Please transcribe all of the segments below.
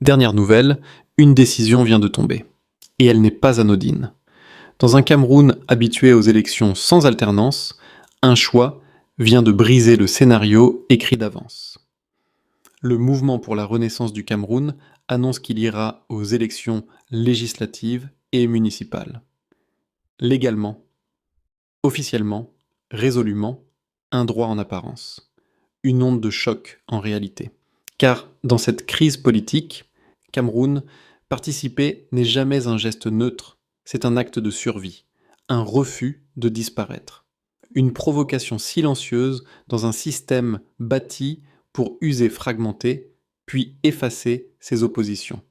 Dernière nouvelle, une décision vient de tomber. Et elle n'est pas anodine. Dans un Cameroun habitué aux élections sans alternance, un choix vient de briser le scénario écrit d'avance. Le mouvement pour la renaissance du Cameroun annonce qu'il ira aux élections législatives et municipales. Légalement, officiellement, résolument, un droit en apparence. Une onde de choc en réalité. Car dans cette crise politique, Cameroun, participer n'est jamais un geste neutre, c'est un acte de survie, un refus de disparaître. Une provocation silencieuse dans un système bâti pour user fragmenter, puis effacer ses oppositions.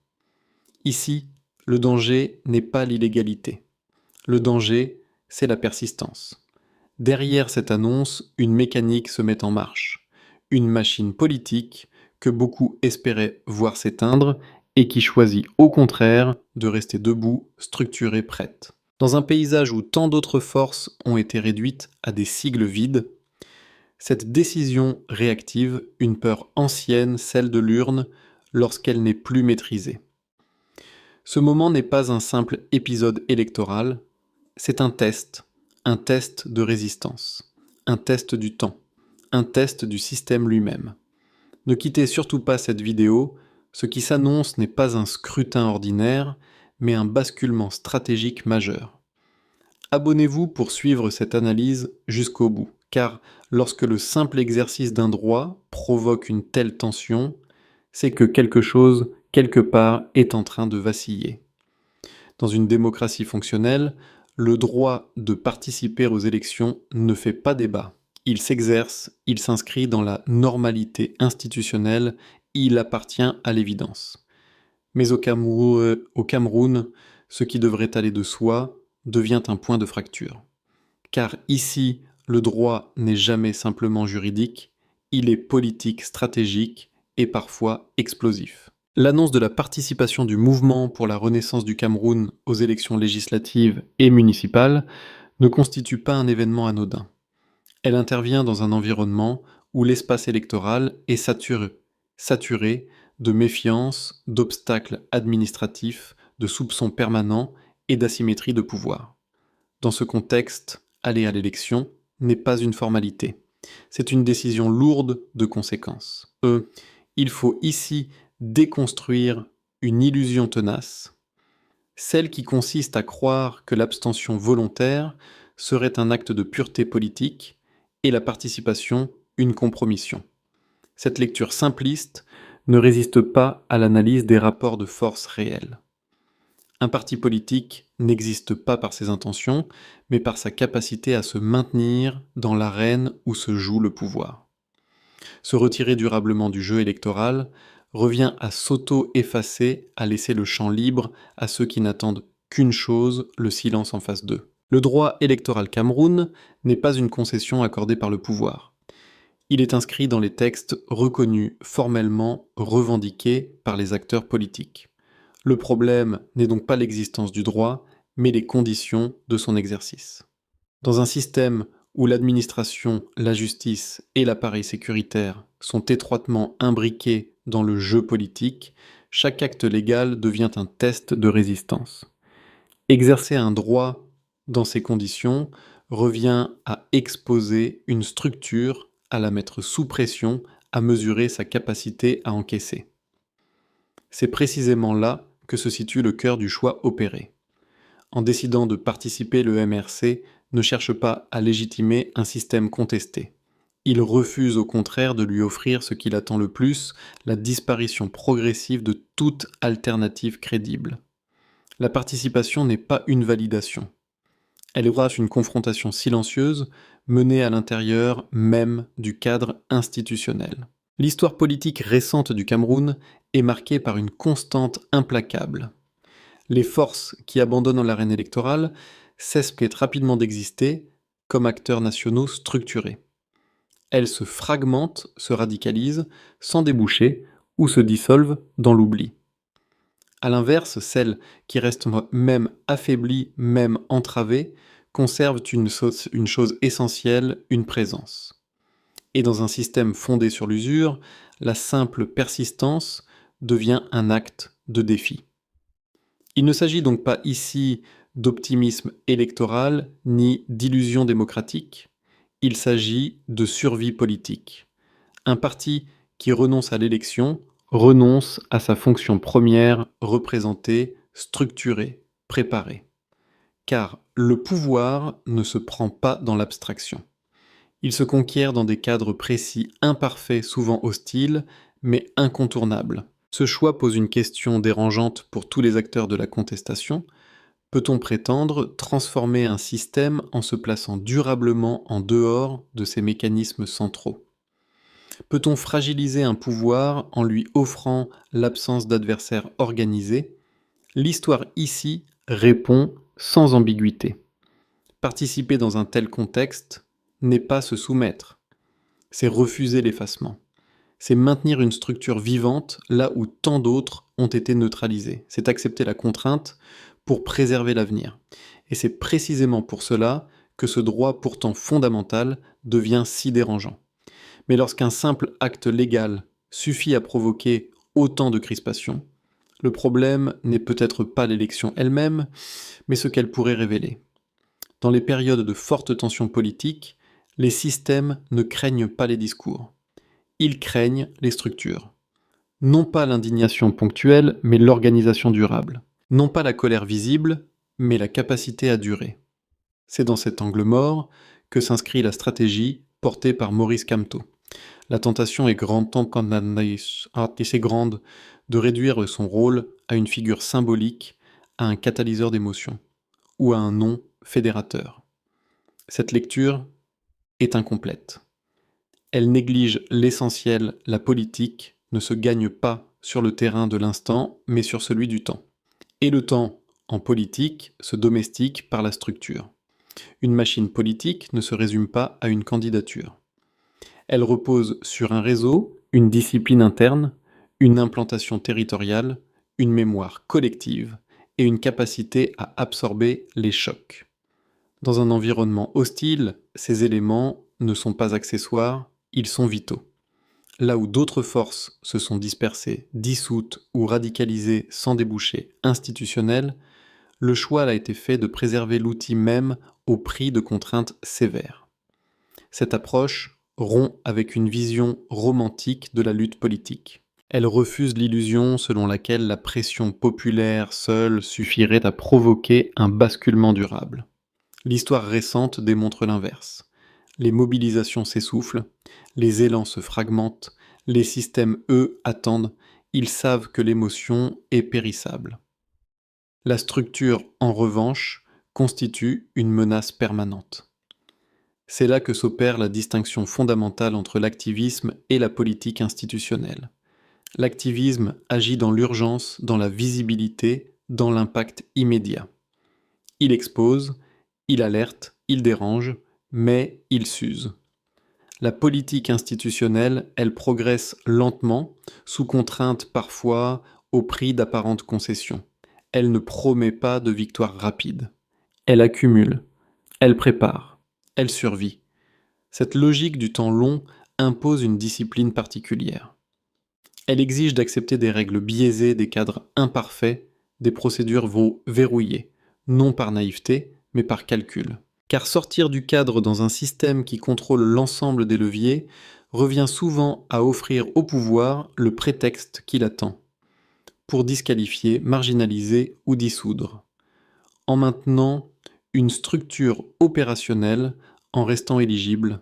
Ici, le danger n'est pas l'illégalité. Le danger, c'est la persistance. Derrière cette annonce, une mécanique se met en marche. Une machine politique que beaucoup espéraient voir s'éteindre et qui choisit au contraire de rester debout, structurée, prête. Dans un paysage où tant d'autres forces ont été réduites à des sigles vides, cette décision réactive une peur ancienne, celle de l'urne, lorsqu'elle n'est plus maîtrisée. Ce moment n'est pas un simple épisode électoral, c'est un test de résistance, un test du temps, un test du système lui-même. Ne quittez surtout pas cette vidéo, ce qui s'annonce n'est pas un scrutin ordinaire, mais un basculement stratégique majeur. Abonnez-vous pour suivre cette analyse jusqu'au bout, car lorsque le simple exercice d'un droit provoque une telle tension, c'est que quelque chose, quelque part, est en train de vaciller. Dans une démocratie fonctionnelle, le droit de participer aux élections ne fait pas débat. Il s'exerce, il s'inscrit dans la normalité institutionnelle, il appartient à l'évidence. Mais au Cameroun, ce qui devrait aller de soi devient un point de fracture. Car ici, le droit n'est jamais simplement juridique, il est politique, stratégique et parfois explosif. L'annonce de la participation du mouvement pour la renaissance du Cameroun aux élections législatives et municipales ne constitue pas un événement anodin. Elle intervient dans un environnement où l'espace électoral est saturé de méfiance, d'obstacles administratifs, de soupçons permanents et d'asymétrie de pouvoir. Dans ce contexte, aller à l'élection n'est pas une formalité. C'est une décision lourde de conséquences. Il faut ici déconstruire une illusion tenace, celle qui consiste à croire que l'abstention volontaire serait un acte de pureté politique et la participation une compromission. Cette lecture simpliste ne résiste pas à l'analyse des rapports de force réels. Un parti politique n'existe pas par ses intentions, mais par sa capacité à se maintenir dans l'arène où se joue le pouvoir. Se retirer durablement du jeu électoral revient à s'auto-effacer, à laisser le champ libre à ceux qui n'attendent qu'une chose, le silence en face d'eux. Le droit électoral Cameroun n'est pas une concession accordée par le pouvoir. Il est inscrit dans les textes reconnus formellement, revendiqués par les acteurs politiques. Le problème n'est donc pas l'existence du droit, mais les conditions de son exercice. Dans un système où l'administration, la justice et l'appareil sécuritaire sont étroitement imbriqués dans le jeu politique, chaque acte légal devient un test de résistance. Exercer un droit dans ces conditions revient à exposer une structure, à la mettre sous pression, à mesurer sa capacité à encaisser. C'est précisément là que se situe le cœur du choix opéré. En décidant de participer, le MRC ne cherche pas à légitimer un système contesté. Il refuse au contraire de lui offrir ce qu'il attend le plus, la disparition progressive de toute alternative crédible. La participation n'est pas une validation. Elle brasse une confrontation silencieuse menée à l'intérieur même du cadre institutionnel. L'histoire politique récente du Cameroun est marquée par une constante implacable. Les forces qui abandonnent l'arène électorale cessent rapidement d'exister comme acteurs nationaux structurés. Elles se fragmentent, se radicalisent, sans déboucher, ou se dissolvent dans l'oubli. A l'inverse, celles qui restent même affaiblies, même entravées, conservent une chose essentielle, une présence. Et dans un système fondé sur l'usure, la simple persistance devient un acte de défi. Il ne s'agit donc pas ici d'optimisme électoral ni d'illusion démocratique, il s'agit de survie politique. Un parti qui renonce à l'élection renonce à sa fonction première, représentée, structurée, préparée. Car le pouvoir ne se prend pas dans l'abstraction. Il se conquiert dans des cadres précis, imparfaits, souvent hostiles, mais incontournables. Ce choix pose une question dérangeante pour tous les acteurs de la contestation. Peut-on prétendre transformer un système en se plaçant durablement en dehors de ses mécanismes centraux ? Peut-on fragiliser un pouvoir en lui offrant l'absence d'adversaires organisés ? L'histoire ici répond sans ambiguïté. Participer dans un tel contexte n'est pas se soumettre, c'est refuser l'effacement. C'est maintenir une structure vivante là où tant d'autres ont été neutralisés. C'est accepter la contrainte pour préserver l'avenir. Et c'est précisément pour cela que ce droit pourtant fondamental devient si dérangeant. Mais lorsqu'un simple acte légal suffit à provoquer autant de crispation, le problème n'est peut-être pas l'élection elle-même, mais ce qu'elle pourrait révéler. Dans les périodes de forte tension politique, les systèmes ne craignent pas les discours. Ils craignent les structures. Non pas l'indignation ponctuelle, mais l'organisation durable. Non pas la colère visible, mais la capacité à durer. C'est dans cet angle mort que s'inscrit la stratégie portée par Maurice Kamto. La tentation est grande de réduire son rôle à une figure symbolique, à un catalyseur d'émotions, ou à un nom fédérateur. Cette lecture est incomplète. Elle néglige l'essentiel, la politique ne se gagne pas sur le terrain de l'instant, mais sur celui du temps. Et le temps, en politique, se domestique par la structure. Une machine politique ne se résume pas à une candidature. Elle repose sur un réseau, une discipline interne, une implantation territoriale, une mémoire collective et une capacité à absorber les chocs. Dans un environnement hostile, ces éléments ne sont pas accessoires, ils sont vitaux. Là où d'autres forces se sont dispersées, dissoutes ou radicalisées sans débouché institutionnel, le choix a été fait de préserver l'outil même au prix de contraintes sévères. Cette approche rompt avec une vision romantique de la lutte politique. Elle refuse l'illusion selon laquelle la pression populaire seule suffirait à provoquer un basculement durable. L'histoire récente démontre l'inverse. Les mobilisations s'essoufflent, les élans se fragmentent, les systèmes, eux, attendent, ils savent que l'émotion est périssable. La structure, en revanche, constitue une menace permanente. C'est là que s'opère la distinction fondamentale entre l'activisme et la politique institutionnelle. L'activisme agit dans l'urgence, dans la visibilité, dans l'impact immédiat. Il expose, il alerte, il dérange, mais il s'use. La politique institutionnelle, elle progresse lentement, sous contrainte parfois, au prix d'apparentes concessions. Elle ne promet pas de victoire rapide. Elle accumule, elle prépare, elle survit. Cette logique du temps long impose une discipline particulière. Elle exige d'accepter des règles biaisées, des cadres imparfaits, des procédures verrouillées, non par naïveté, mais par calcul. Car sortir du cadre dans un système qui contrôle l'ensemble des leviers revient souvent à offrir au pouvoir le prétexte qu'il attend, pour disqualifier, marginaliser ou dissoudre. En maintenant une structure opérationnelle, en restant éligible,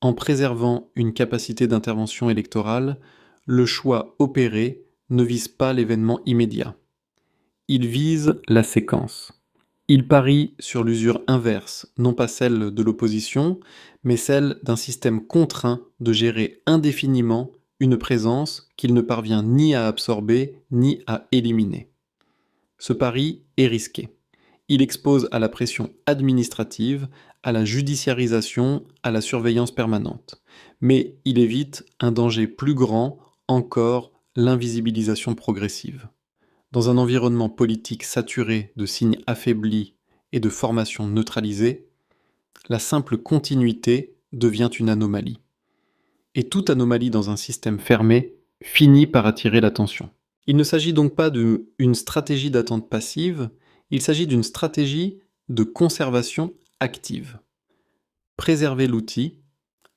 en préservant une capacité d'intervention électorale, le choix opéré ne vise pas l'événement immédiat. Il vise la séquence. Il parie sur l'usure inverse, non pas celle de l'opposition, mais celle d'un système contraint de gérer indéfiniment une présence qu'il ne parvient ni à absorber ni à éliminer. Ce pari est risqué. Il expose à la pression administrative, à la judiciarisation, à la surveillance permanente. Mais il évite un danger plus grand encore, l'invisibilisation progressive. Dans un environnement politique saturé de signes affaiblis et de formations neutralisées, la simple continuité devient une anomalie. Et toute anomalie dans un système fermé finit par attirer l'attention. Il ne s'agit donc pas d'une stratégie d'attente passive, il s'agit d'une stratégie de conservation active. Préserver l'outil,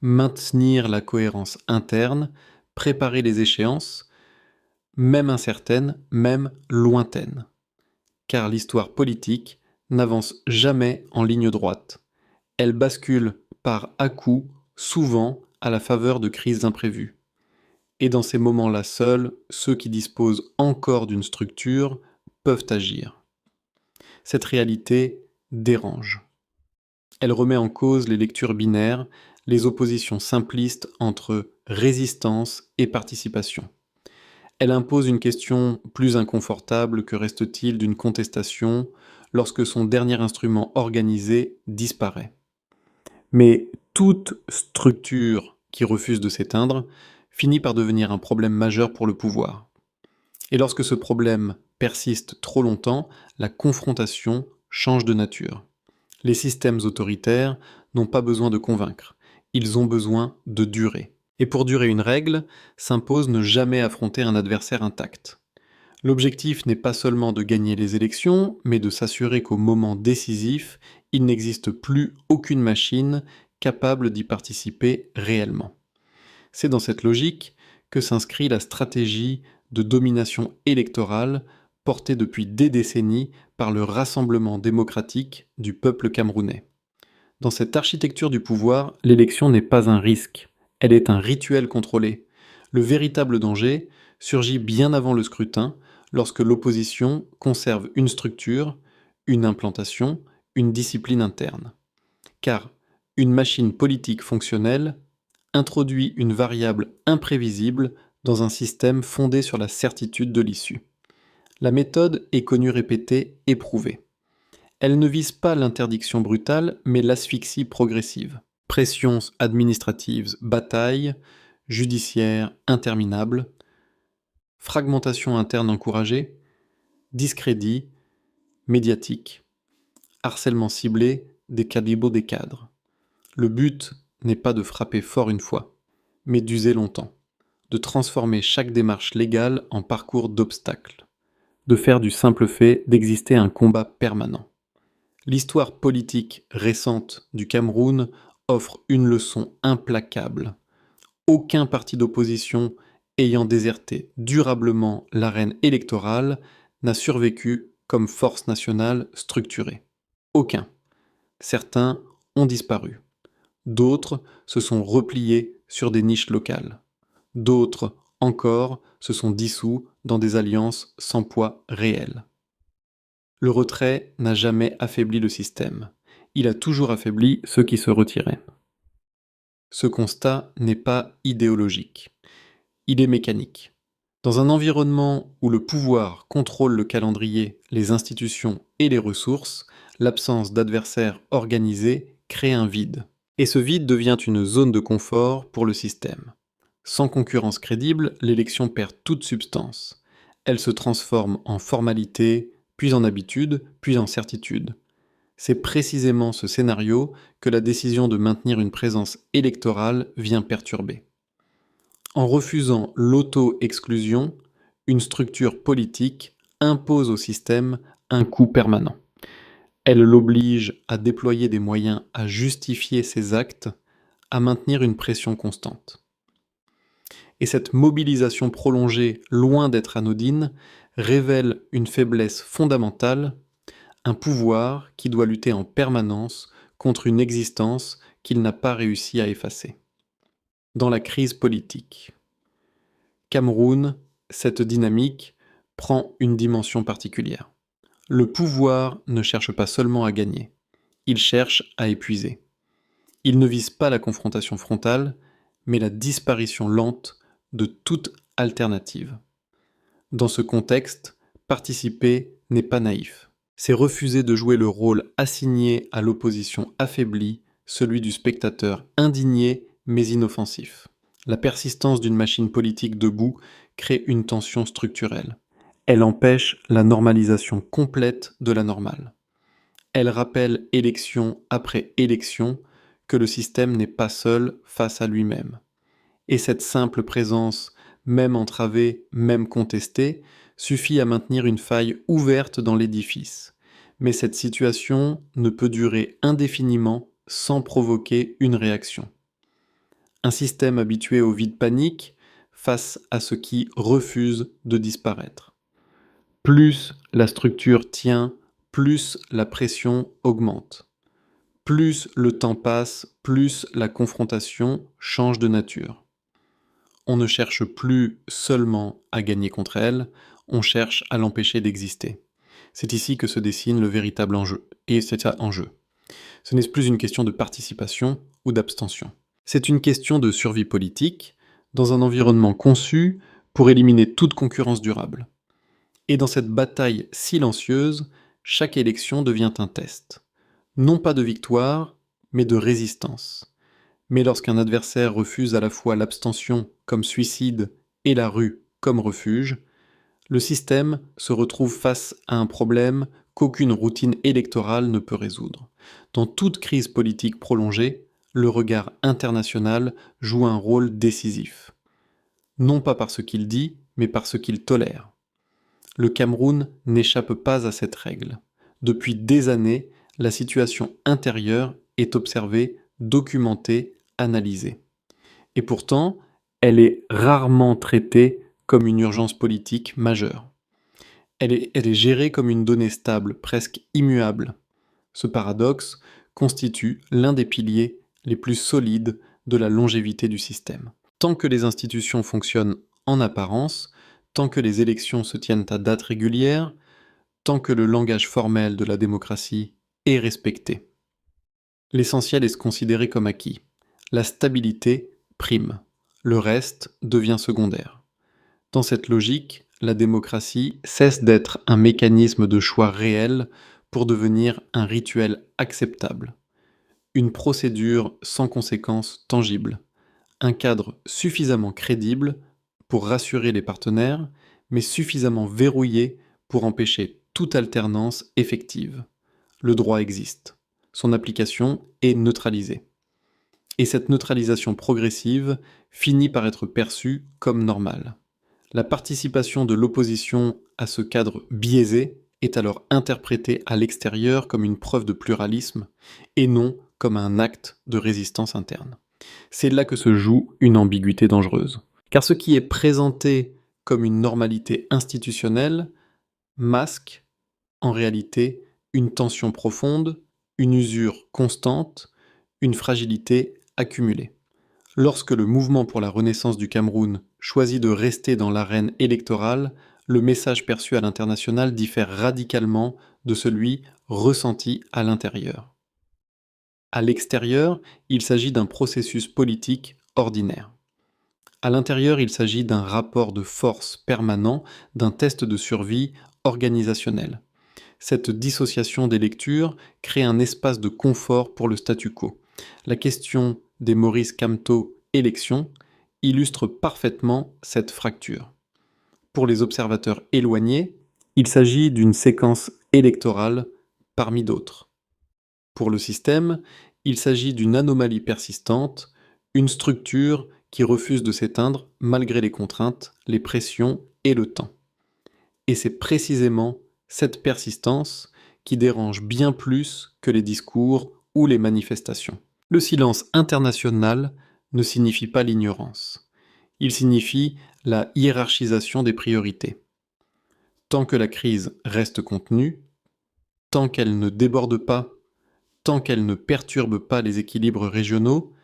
maintenir la cohérence interne, préparer les échéances, même incertaines, même lointaines. Car l'histoire politique n'avance jamais en ligne droite. Elle bascule par à-coups, souvent à la faveur de crises imprévues. Et dans ces moments-là seuls, ceux qui disposent encore d'une structure peuvent agir. Cette réalité dérange. Elle remet en cause les lectures binaires, les oppositions simplistes entre résistance et participation. Elle impose une question plus inconfortable: que reste-t-il d'une contestation lorsque son dernier instrument organisé disparaît? Mais toute structure qui refuse de s'éteindre finit par devenir un problème majeur pour le pouvoir. Et lorsque ce problème persiste trop longtemps, la confrontation change de nature. Les systèmes autoritaires n'ont pas besoin de convaincre, ils ont besoin de durer. Et pour durer, une règle s'impose: ne jamais affronter un adversaire intact. L'objectif n'est pas seulement de gagner les élections, mais de s'assurer qu'au moment décisif, il n'existe plus aucune machine capable d'y participer réellement. C'est dans cette logique que s'inscrit la stratégie de domination électorale portée depuis des décennies par le Rassemblement démocratique du peuple camerounais. Dans cette architecture du pouvoir, l'élection n'est pas un risque, elle est un rituel contrôlé. Le véritable danger surgit bien avant le scrutin, lorsque l'opposition conserve une structure, une implantation, une discipline interne. Car une machine politique fonctionnelle introduit une variable imprévisible dans un système fondé sur la certitude de l'issue. La méthode est connue, répétée, éprouvée. Elle ne vise pas l'interdiction brutale, mais l'asphyxie progressive. Pressions administratives, batailles judiciaires interminables, fragmentation interne encouragée, discrédit médiatique, harcèlement ciblé des calibres des cadres. Le but n'est pas de frapper fort une fois, mais d'user longtemps, de transformer chaque démarche légale en parcours d'obstacles, de faire du simple fait d'exister un combat permanent. L'histoire politique récente du Cameroun offre une leçon implacable. Aucun parti d'opposition ayant déserté durablement l'arène électorale n'a survécu comme force nationale structurée. Aucun. Certains ont disparu. D'autres se sont repliés sur des niches locales. D'autres encore se sont dissous dans des alliances sans poids réel. Le retrait n'a jamais affaibli le système. Il a toujours affaibli ceux qui se retiraient. Ce constat n'est pas idéologique. Il est mécanique. Dans un environnement où le pouvoir contrôle le calendrier, les institutions et les ressources, l'absence d'adversaires organisés crée un vide. Et ce vide devient une zone de confort pour le système. Sans concurrence crédible, l'élection perd toute substance. Elle se transforme en formalité, puis en habitude, puis en certitude. C'est précisément ce scénario que la décision de maintenir une présence électorale vient perturber. En refusant l'auto-exclusion, une structure politique impose au système un coût permanent. Elle l'oblige à déployer des moyens à justifier ses actes, à maintenir une pression constante. Et cette mobilisation prolongée, loin d'être anodine, révèle une faiblesse fondamentale, un pouvoir qui doit lutter en permanence contre une existence qu'il n'a pas réussi à effacer. Dans la crise politique, Cameroun, cette dynamique prend une dimension particulière. Le pouvoir ne cherche pas seulement à gagner, il cherche à épuiser. Il ne vise pas la confrontation frontale, mais la disparition lente de toute alternative. Dans ce contexte, participer n'est pas naïf. C'est refuser de jouer le rôle assigné à l'opposition affaiblie, celui du spectateur indigné mais inoffensif. La persistance d'une machine politique debout crée une tension structurelle. Elle empêche la normalisation complète de la normale. Elle rappelle élection après élection que le système n'est pas seul face à lui-même. Et cette simple présence même entravée, même contestée, suffit à maintenir une faille ouverte dans l'édifice. Mais cette situation ne peut durer indéfiniment sans provoquer une réaction. Un système habitué au vide panique face à ce qui refuse de disparaître. Plus la structure tient, plus la pression augmente. Plus le temps passe, plus la confrontation change de nature. On ne cherche plus seulement à gagner contre elle, on cherche à l'empêcher d'exister. C'est ici que se dessine le véritable enjeu. Et c'est ça enjeu. Ce n'est plus une question de participation ou d'abstention. C'est une question de survie politique dans un environnement conçu pour éliminer toute concurrence durable. Et dans cette bataille silencieuse, chaque élection devient un test. Non pas de victoire, mais de résistance. Mais lorsqu'un adversaire refuse à la fois l'abstention comme suicide et la rue comme refuge, le système se retrouve face à un problème qu'aucune routine électorale ne peut résoudre. Dans toute crise politique prolongée, le regard international joue un rôle décisif. Non pas par ce qu'il dit, mais par ce qu'il tolère. Le Cameroun n'échappe pas à cette règle. Depuis des années, la situation intérieure est observée, documentée, analysée. Et pourtant, elle est rarement traitée comme une urgence politique majeure. Elle est gérée comme une donnée stable, presque immuable. Ce paradoxe constitue l'un des piliers les plus solides de la longévité du système. Tant que les institutions fonctionnent en apparence, tant que les élections se tiennent à date régulière, tant que le langage formel de la démocratie est respecté. L'essentiel est considéré comme acquis. La stabilité prime. Le reste devient secondaire. Dans cette logique, la démocratie cesse d'être un mécanisme de choix réel pour devenir un rituel acceptable. Une procédure sans conséquences tangibles. Un cadre suffisamment crédible pour rassurer les partenaires, mais suffisamment verrouillé pour empêcher toute alternance effective. Le droit existe. Son application est neutralisée. Et cette neutralisation progressive finit par être perçue comme normale. La participation de l'opposition à ce cadre biaisé est alors interprétée à l'extérieur comme une preuve de pluralisme et non comme un acte de résistance interne. C'est là que se joue une ambiguïté dangereuse. Car ce qui est présenté comme une normalité institutionnelle masque, en réalité, une tension profonde, une usure constante, une fragilité accumulée. Lorsque le mouvement pour la renaissance du Cameroun choisit de rester dans l'arène électorale, le message perçu à l'international diffère radicalement de celui ressenti à l'intérieur. À l'extérieur, il s'agit d'un processus politique ordinaire. À l'intérieur, il s'agit d'un rapport de force permanent, d'un test de survie organisationnel. Cette dissociation des lectures crée un espace de confort pour le statu quo. La question des Maurice Kamto élections illustre parfaitement cette fracture. Pour les observateurs éloignés, il s'agit d'une séquence électorale parmi d'autres. Pour le système, il s'agit d'une anomalie persistante, une structure qui refuse de s'éteindre malgré les contraintes, les pressions et le temps. Et c'est précisément cette persistance qui dérange bien plus que les discours ou les manifestations. Le silence international ne signifie pas l'ignorance. Il signifie la hiérarchisation des priorités. Tant que la crise reste contenue, tant qu'elle ne déborde pas, tant qu'elle ne perturbe pas les équilibres régionaux,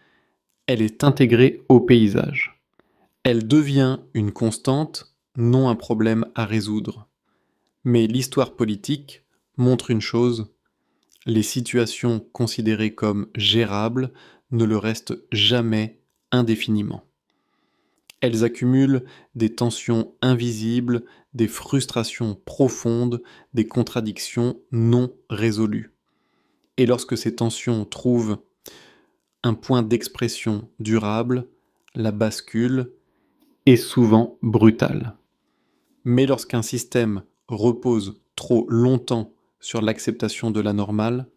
elle est intégrée au paysage. Elle devient une constante, non un problème à résoudre. Mais l'histoire politique montre une chose: les situations considérées comme gérables ne le restent jamais indéfiniment. Elles accumulent des tensions invisibles, des frustrations profondes, des contradictions non résolues. Et lorsque ces tensions trouvent un point d'expression durable, la bascule est souvent brutale. Mais lorsqu'un système repose trop longtemps sur l'acceptation de la normale,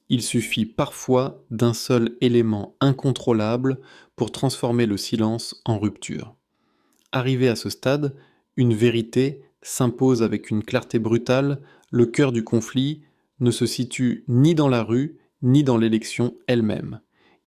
il suffit parfois d'un seul élément incontrôlable pour transformer le silence en rupture. Arrivé à ce stade, une vérité s'impose avec une clarté brutale, le cœur du conflit ne se situe ni dans la rue, ni dans l'élection elle-même.